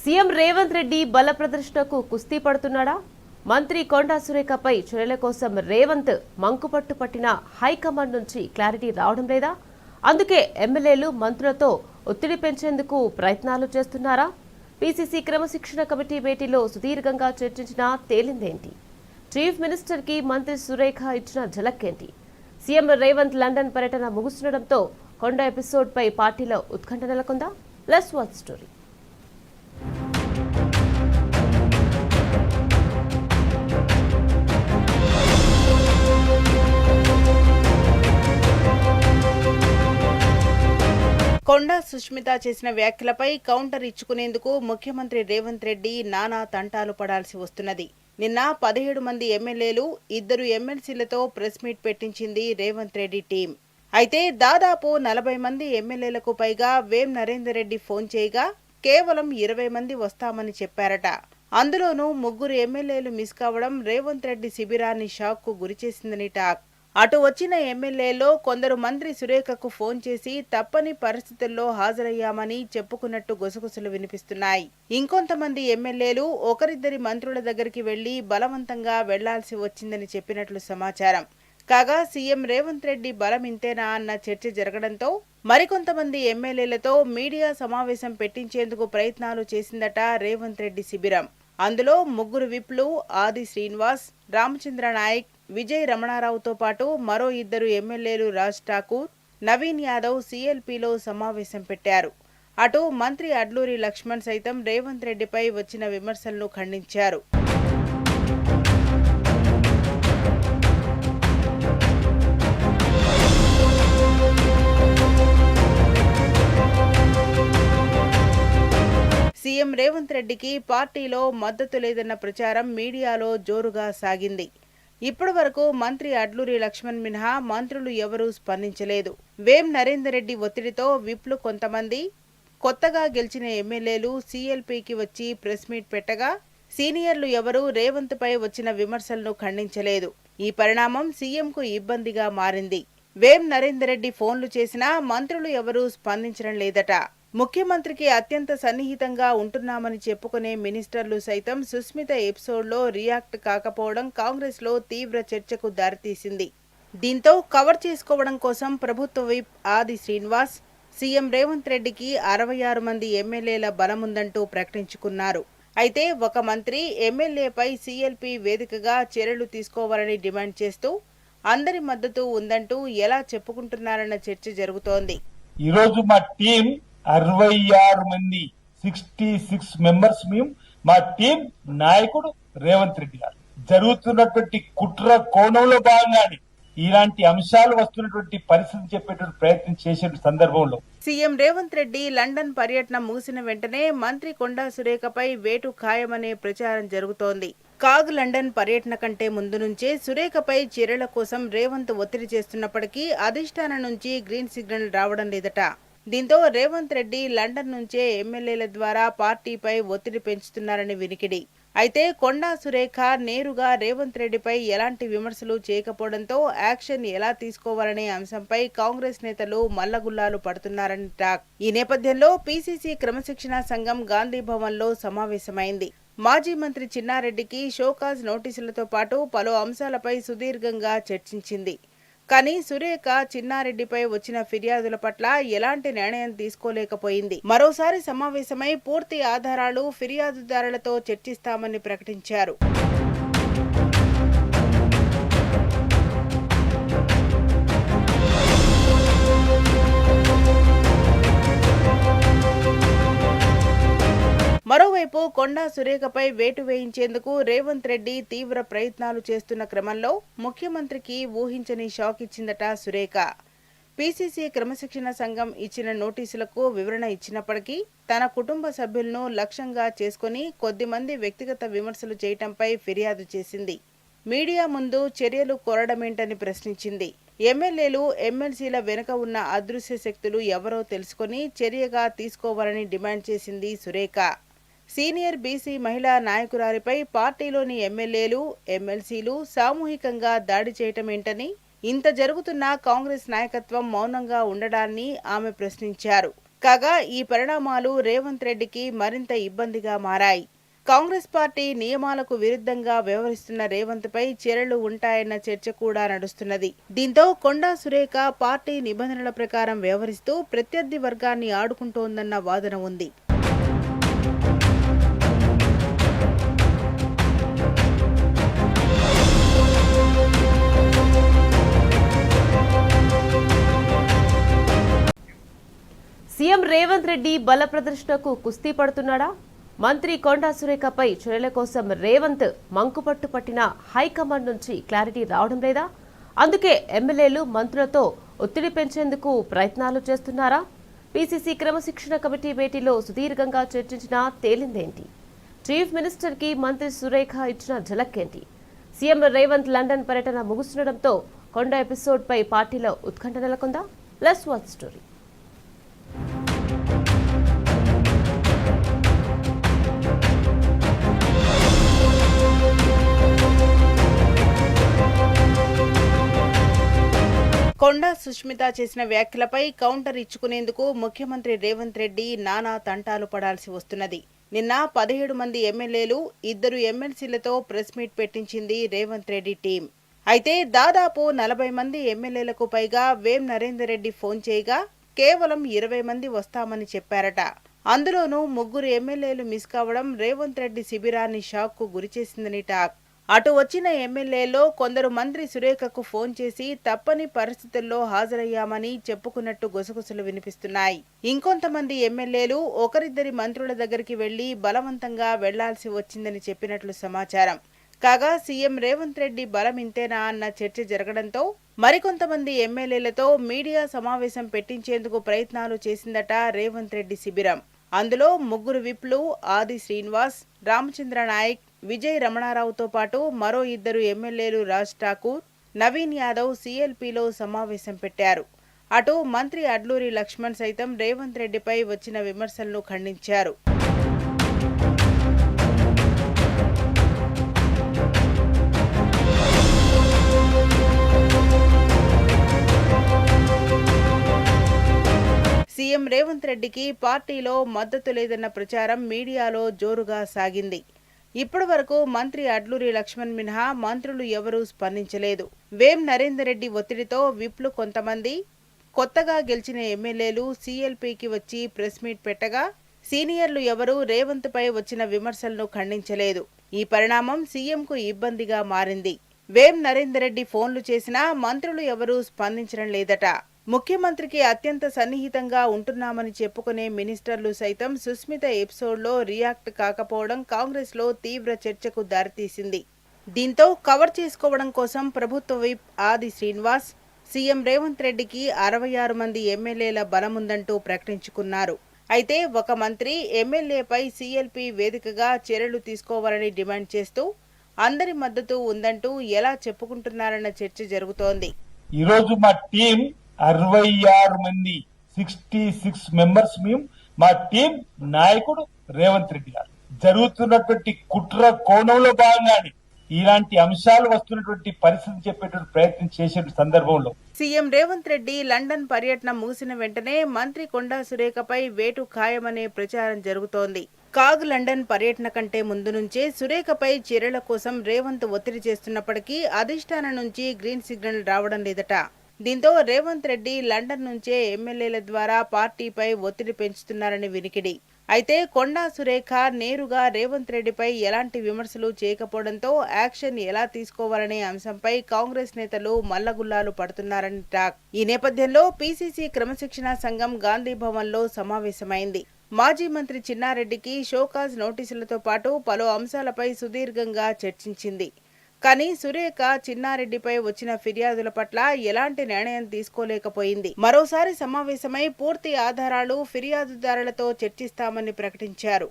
CM Revanth Reddy బల ప్రదర్శనకు కుస్తీ పడుతున్నాడా? మంత్రి కొండా సురేఖపై చర్యల కోసం రేవంత్ మంకుపట్టు పట్టిన హైకమాండ్ నుంచి క్లారిటీ రావడం లేదా? అందుకే ఎమ్మెల్యేలు మంత్రులతో ఒత్తిడి పెంచేందుకు ప్రయత్నాలు చేస్తున్నారా? పీసీసీ క్రమశిక్షణ కమిటీ భేటీలో సుదీర్ఘంగా చర్చించినా తేలిందేంటి? చీఫ్ మినిస్టర్ కి మంత్రి సురేఖ ఇచ్చిన ఝలక్కేంటి? సీఎం రేవంత్ లండన్ పర్యటన ముగుస్తుండటంతో కొండ ఎపిసోడ్ పై పార్టీలో ఉత్కంఠ నెలకొందా? Let's watch story. Konda Sushmitha చేసిన వ్యాఖ్యలపై కౌంటర్ ఇచ్చుకునేందుకు ముఖ్యమంత్రి రేవంత్ రెడ్డి నానా తంటాలు పడాల్సి వస్తున్నది. నిన్న 17 మంది ఎమ్మెల్యేలు, 2 ఎమ్మెల్సీలతో ప్రెస్ మీట్ పెట్టించింది రేవంత్ రెడ్డి టీం. అయితే దాదాపు 40 మంది ఎమ్మెల్యేలకు పైగా వేం నరేందర్ రెడ్డి ఫోన్ చేయగా కేవలం 20 మంది వస్తామని చెప్పారట. అందులోనూ 3 ఎమ్మెల్యేలు మిస్ కావడం రేవంత్ రెడ్డి శిబిరాన్ని షాక్ కు గురిచేసిందని టాక్. అటు వచ్చిన ఎమ్మెల్యేలో కొందరు మంత్రి సురేఖకు ఫోన్ చేసి తప్పని పరిస్థితుల్లో హాజరయ్యామని చెప్పుకున్నట్టు గుసగుసలు వినిపిస్తున్నాయి. ఇంకొంతమంది ఎమ్మెల్యేలు ఒకరిద్దరి మంత్రుల దగ్గరికి వెళ్లి బలవంతంగా వెళ్లాల్సి వచ్చిందని చెప్పినట్లు సమాచారం. కాగా సీఎం రేవంత్ రెడ్డి బలం ఇంతేనా అన్న చర్చ జరగడంతో మరికొంతమంది ఎమ్మెల్యేలతో మీడియా సమావేశం పెట్టించేందుకు ప్రయత్నాలు చేసిందట రేవంత్ రెడ్డి శిబిరం. అందులో 3 విప్లు ఆది శ్రీనివాస్, రామచంద్ర నాయక్, విజయ్ రమణారావుతో పాటు మరో 2 ఎమ్మెల్యేలు రాజ్ ఠాకూర్, నవీన్ యాదవ్ సీఎల్పీలో సమావేశం పెట్టారు. అటు మంత్రి అడ్లూరి లక్ష్మణ్ సైతం రేవంత్ రెడ్డిపై వచ్చిన విమర్శలను ఖండించారు. సీఎం రేవంత్ రెడ్డికి పార్టీలో మద్దతు లేదన్న ప్రచారం మీడియాలో జోరుగా సాగింది. ఇప్పటి వరకు మంత్రి అడ్లూరి లక్ష్మణ్ మినహా మంత్రులు ఎవరూ స్పందించలేదు. వేం నరేందర్ రెడ్డి ఒత్తిడితో విప్లు కొంతమంది, కొత్తగా గెలిచిన ఎమ్మెల్యేలు సీఎల్పీకి వచ్చి ప్రెస్ మీట్ పెట్టగా సీనియర్లు ఎవరూ రేవంత్ పై వచ్చిన విమర్శలను ఖండించలేదు. ఈ పరిణామం సీఎంకు ఇబ్బందిగా మారింది. వేం నరేందర్ రెడ్డి ఫోన్లు చేసినా మంత్రులు ఎవరూ స్పందించడం లేదట. ముఖ్యమంత్రికి అత్యంత సన్నిహితంగా ఉంటున్నామని చెప్పుకునే మినిస్టర్లు సైతం సుష్మిత ఎపిసోడ్లో రియాక్ట్ కాకపోవడం కాంగ్రెస్ లో తీవ్ర చర్చకు దారితీసింది. దీంతో కవర్ చేసుకోవడం కోసం ప్రభుత్వ విప్ ఆది శ్రీనివాస్ సీఎం రేవంత్ రెడ్డికి 66 మంది ఎమ్మెల్యేల బలముందంటూ ప్రకటించుకున్నారు. అయితే ఒక మంత్రి ఎమ్మెల్యేపై సీఎల్పీ వేదికగా చర్యలు తీసుకోవాలని డిమాండ్ చేస్తూ అందరి మద్దతు ఉందంటూ ఎలా చెప్పుకుంటున్నారన్న చర్చ జరుగుతోంది. ఈరోజు మా టీం 66 మంది 66 మెంబర్స్ మేము. మా టీం నాయకుడు రేవంత్ రెడ్డి గారు. జరుగుతున్నటువంటి కుట్ర కోణంలో భాగంగానే ఇలాంటి అంశాలు వస్తున్నటువంటి పరిస్థితి చెప్పేటువంటి ప్రయత్నం చేసే సందర్భంలో సీఎం రేవంత్ రెడ్డి లండన్ పర్యటన ముగిసిన వెంటనే మంత్రి కొండా సురేఖపై వేటు ఖాయమనే ప్రచారం జరుగుతోంది. కాగ్ లండన్ పర్యటన కంటే ముందు నుంచే సురేఖపై చర్యల కోసం రేవంత్ ఒత్తిడి చేస్తున్నప్పటికీ అధిష్టానం నుంచి గ్రీన్ సిగ్నల్ రావడం లేదట. దీంతో రేవంత్ రెడ్డి లండన్ నుంచే ఎమ్మెల్యేల ద్వారా పార్టీపై ఒత్తిడి పెంచుతున్నారని వినికిడి. అయితే కొండా సురేఖ నేరుగా రేవంత్ రెడ్డిపై ఎలాంటి విమర్శలు చేయకపోవడంతో యాక్షన్ ఎలా తీసుకోవాలనే అంశంపై కాంగ్రెస్ నేతలు మల్లగుల్లాలు పడుతున్నారని టాక్. ఈ నేపథ్యంలో పీసీసీ క్రమశిక్షణ సంఘం గాంధీ భవన్ లో సమావేశమైంది. మాజీ మంత్రి చిన్నారెడ్డికి షోకాజ్ నోటీసులతో పాటు పలు అంశాలపై సుదీర్ఘంగా చర్చించింది. కానీ సురేఖ చిన్నారెడ్డిపై వచ్చిన ఫిర్యాదుల పట్ల ఎలాంటి నిర్ణయం తీసుకోలేకపోయింది. మరోసారి సమావేశమై పూర్తి ఆధారాలు ఫిర్యాదుదారులతో చర్చిస్తామని ప్రకటించారు. మరోవైపు కొండా సురేఖపై వేటు వేయించేందుకు రేవంత్ రెడ్డి తీవ్ర ప్రయత్నాలు చేస్తున్న క్రమంలో ముఖ్యమంత్రికి ఊహించని షాక్ ఇచ్చిందట సురేఖ. పీసీసీ క్రమశిక్షణ సంఘం ఇచ్చిన నోటీసులకు వివరణ ఇచ్చినప్పటికీ తన కుటుంబ సభ్యులను లక్ష్యంగా చేసుకుని కొద్దిమంది వ్యక్తిగత విమర్శలు చేయటంపై ఫిర్యాదు చేసింది. మీడియా ముందు చర్యలు కోరడమేంటని ప్రశ్నించింది. ఎమ్మెల్యేలు, ఎమ్మెల్సీల వెనుక ఉన్న అదృశ్య శక్తులు ఎవరో తెలుసుకుని చర్యగా తీసుకోవాలని డిమాండ్ చేసింది సురేఖ. సీనియర్ బీసీ మహిళా నాయకురాలిపై పార్టీలోని ఎమ్మెల్యేలు, ఎమ్మెల్సీలు సామూహికంగా దాడి చేయటమేంటని, ఇంత జరుగుతున్నా కాంగ్రెస్ నాయకత్వం మౌనంగా ఉండడాన్ని ఆమె ప్రశ్నించారు. కాగా ఈ పరిణామాలు రేవంత్ రెడ్డికి మరింత ఇబ్బందిగా మారాయి. కాంగ్రెస్ పార్టీ నియమాలకు విరుద్ధంగా వ్యవహరిస్తున్న రేవంత్ పై చర్యలు ఉంటాయన్న చర్చ కూడా నడుస్తున్నది. దీంతో కొండా సురేఖ పార్టీ నిబంధనల ప్రకారం వ్యవహరిస్తూ ప్రత్యర్థి వర్గాన్ని ఆడుకుంటోందన్న వాదన ఉంది. సీఎం రేవంత్ రెడ్డి బల ప్రదర్శనకు కుస్తీ పడుతున్నాడా? మంత్రి కొండా సురేఖపై చర్యల కోసం రేవంత్ మంకుపట్టు పట్టిన హైకమాండ్ నుంచి క్లారిటీ రావడం లేదా? అందుకే ఎమ్మెల్యేలు మంత్రులతో ఒత్తిడి పెంచేందుకు ప్రయత్నాలు చేస్తున్నారా? పీసీసీ క్రమశిక్షణ కమిటీ భేటీలో సుదీర్ఘంగా చర్చించినా తేలిందేంటి? చీఫ్ మినిస్టర్ కి మంత్రి సురేఖ ఇచ్చిన ఝలక్ ఏంటి? సీఎం రేవంత్ లండన్ పర్యటన ముగుస్తుండటంతో కొండా ఎపిసోడ్ పై పార్టీలో ఉత్కంఠ నెలకొందా? Let's watch story. Konda Sushmitha చేసిన వ్యాఖ్యలపై కౌంటర్ ఇచ్చుకునేందుకు ముఖ్యమంత్రి రేవంత్ రెడ్డి నానా తంటాలు పడాల్సి వస్తున్నది. నిన్న 17 మంది ఎమ్మెల్యేలు, 2 ఎమ్మెల్సీలతో ప్రెస్ మీట్ పెట్టించింది రేవంత్ రెడ్డి టీం. అయితే దాదాపు 40 మంది ఎమ్మెల్యేలకు పైగా వేం నరేందర్ రెడ్డి ఫోన్ చేయగా కేవలం 20 మంది వస్తామని చెప్పారట. అందులోనూ 3 ఎమ్మెల్యేలు మిస్ కావడం రేవంత్ రెడ్డి శిబిరాన్ని షాక్ కు గురిచేసిందని టాక్. అటు వచ్చిన ఎమ్మెల్యేలో కొందరు మంత్రి సురేఖకు ఫోన్ చేసి తప్పని పరిస్థితుల్లో హాజరయ్యామని చెప్పుకున్నట్టు గుసగుసలు వినిపిస్తున్నాయి. ఇంకొంతమంది ఎమ్మెల్యేలు ఒకరిద్దరి మంత్రుల దగ్గరికి వెళ్లి బలవంతంగా వెళ్లాల్సి వచ్చిందని చెప్పినట్లు సమాచారం. కాగా సీఎం రేవంత్ రెడ్డి బలం ఇంతేనా అన్న చర్చ జరగడంతో మరికొంతమంది ఎమ్మెల్యేలతో మీడియా సమావేశం పెట్టించేందుకు ప్రయత్నాలు చేసిందట రేవంత్ రెడ్డి శిబిరం. అందులో 3 విప్లు ఆది శ్రీనివాస్, రామచంద్ర నాయక్, విజయ్ రమణారావుతో పాటు మరో 2 ఎమ్మెల్యేలు రాజ్ ఠాకూర్, నవీన్ యాదవ్ సీఎల్పీలో సమావేశం పెట్టారు. అటు మంత్రి అడ్లూరి లక్ష్మణ్ సైతం రేవంత్ రెడ్డిపై వచ్చిన విమర్శలను ఖండించారు. సీఎం రేవంత్ రెడ్డికి పార్టీలో మద్దతు లేదన్న ప్రచారం మీడియాలో జోరుగా సాగింది. ఇప్పటి వరకు మంత్రి అడ్లూరి లక్ష్మణ్ మినహా మంత్రులు ఎవరూ స్పందించలేదు. వేం నరేందర్ రెడ్డి ఒత్తిడితో విప్లు కొంతమంది, కొత్తగా గెలిచిన ఎమ్మెల్యేలు సీఎల్పీకి వచ్చి ప్రెస్ మీట్ పెట్టగా సీనియర్లు ఎవరూ రేవంత్ పై వచ్చిన విమర్శలను ఖండించలేదు. ఈ పరిణామం సీఎంకు ఇబ్బందిగా మారింది. వేం నరేందర్ రెడ్డి ఫోన్లు చేసినా మంత్రులు ఎవరూ స్పందించడం లేదట. ముఖ్యమంత్రికి అత్యంత సన్నిహితంగా ఉంటున్నామని చెప్పుకునే మినిస్టర్లు సైతం సుష్మిత ఎపిసోడ్లో రియాక్ట్ కాకపోవడం కాంగ్రెస్ లో తీవ్ర చర్చకు దారితీసింది. దీంతో కవర్ చేసుకోవడం కోసం ప్రభుత్వ విప్ ఆది శ్రీనివాస్ సీఎం రేవంత్ రెడ్డికి 66 మంది ఎమ్మెల్యేల బలముందంటూ ప్రకటించుకున్నారు. అయితే ఒక మంత్రి ఎమ్మెల్యేపై సీఎల్పీ వేదికగా చర్యలు తీసుకోవాలని డిమాండ్ చేస్తూ అందరి మద్దతు ఉందంటూ ఎలా చెప్పుకుంటున్నారన్న చర్చ జరుగుతోంది. ఈరోజు మా టీం 66 మంది 66 మెంబర్స్ మేము, మా టీం నాయకుడు రేవంత్ రెడ్డి గారు. జరుగుతున్నటువంటి కుట్ర కోణంలో భాగంగానే ఇలాంటి అంశాలు వస్తున్నటువంటి పరిస్థితి చెప్పేటువంటి ప్రయత్నం చేసే సందర్భంలో సీఎం రేవంత్ రెడ్డి లండన్ పర్యటన ముగిసిన వెంటనే మంత్రి కొండా సురేఖపై వేటు ఖాయమనే ప్రచారం జరుగుతోంది. కాగ్ లండన్ పర్యటన కంటే ముందు నుంచే సురేఖపై చర్యల కోసం రేవంత్ ఒత్తిడి చేస్తున్నప్పటికీ అధిష్టానం నుంచి గ్రీన్ సిగ్నల్ రావడం లేదట. దీంతో రేవంత్ రెడ్డి లండన్ నుంచే ఎమ్మెల్యేల ద్వారా పార్టీపై ఒత్తిడి పెంచుతున్నారని వినికిడి. అయితే కొండా సురేఖ నేరుగా రేవంత్ రెడ్డిపై ఎలాంటి విమర్శలు చేయకపోవడంతో యాక్షన్ ఎలా తీసుకోవాలనే అంశంపై కాంగ్రెస్ నేతలు మల్లగుల్లాలు పడుతున్నారని టాక్. ఈ నేపథ్యంలో పీసీసీ క్రమశిక్షణ సంఘం గాంధీ భవన్లో సమావేశమైంది. మాజీ మంత్రి చిన్నారెడ్డికి షోకాజ్ నోటీసులతో పాటు పలు అంశాలపై సుదీర్ఘంగా చర్చించింది. కానీ సురేఖ చిన్నారెడ్డిపై వచ్చిన ఫిర్యాదుల పట్ల ఎలాంటి నిర్ణయం తీసుకోలేకపోయింది. మరోసారి సమావేశమై పూర్తి ఆధారాలు ఫిర్యాదుదారులతో చర్చిస్తామని ప్రకటించారు.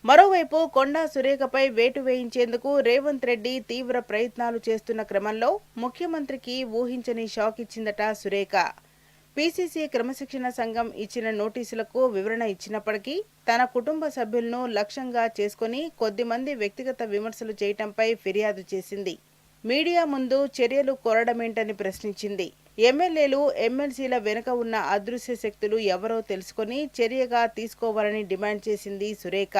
మరోవైపు కొండా సురేఖపై వేటు వేయించేందుకు రేవంత్ రెడ్డి తీవ్ర ప్రయత్నాలు చేస్తున్న క్రమంలో ముఖ్యమంత్రికి ఊహించని షాక్ ఇచ్చిందట సురేఖ. పీసీసీ క్రమశిక్షణ సంఘం ఇచ్చిన నోటీసులకు వివరణ ఇచ్చినప్పటికీ తన కుటుంబ సభ్యులను లక్ష్యంగా చేసుకుని కొద్దిమంది వ్యక్తిగత విమర్శలు చేయటంపై ఫిర్యాదు చేసింది. మీడియా ముందు చర్యలు కోరడమేంటని ప్రశ్నించింది. ఎమ్మెల్యేలు, ఎమ్మెల్సీల వెనుక ఉన్న అదృశ్య శక్తులు ఎవరో తెలుసుకుని చర్యగా తీసుకోవాలని డిమాండ్ చేసింది సురేఖ.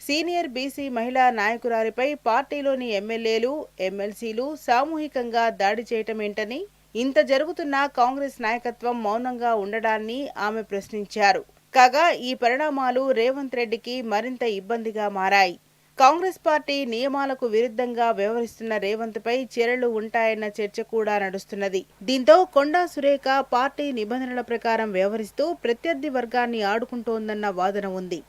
సీనియర్ బీసీ మహిళా నాయకురాలిపై పార్టీలోని ఎమ్మెల్యేలు, ఎమ్మెల్సీలు సామూహికంగా దాడి చేయటమేంటని, ఇంత జరుగుతున్నా కాంగ్రెస్ నాయకత్వం మౌనంగా ఉండడాన్ని ఆమె ప్రశ్నించారు. కాగా ఈ పరిణామాలు రేవంత్ రెడ్డికి మరింత ఇబ్బందిగా మారాయి. కాంగ్రెస్ పార్టీ నియమాలకు విరుద్ధంగా వ్యవహరిస్తున్న రేవంత్ పై చర్యలు ఉంటాయన్న చర్చ కూడా నడుస్తున్నది. దీంతో కొండా సురేఖ పార్టీ నిబంధనల ప్రకారం వ్యవహరిస్తూ ప్రత్యర్థి వర్గాన్ని ఆడుకుంటోందన్న వాదన ఉంది.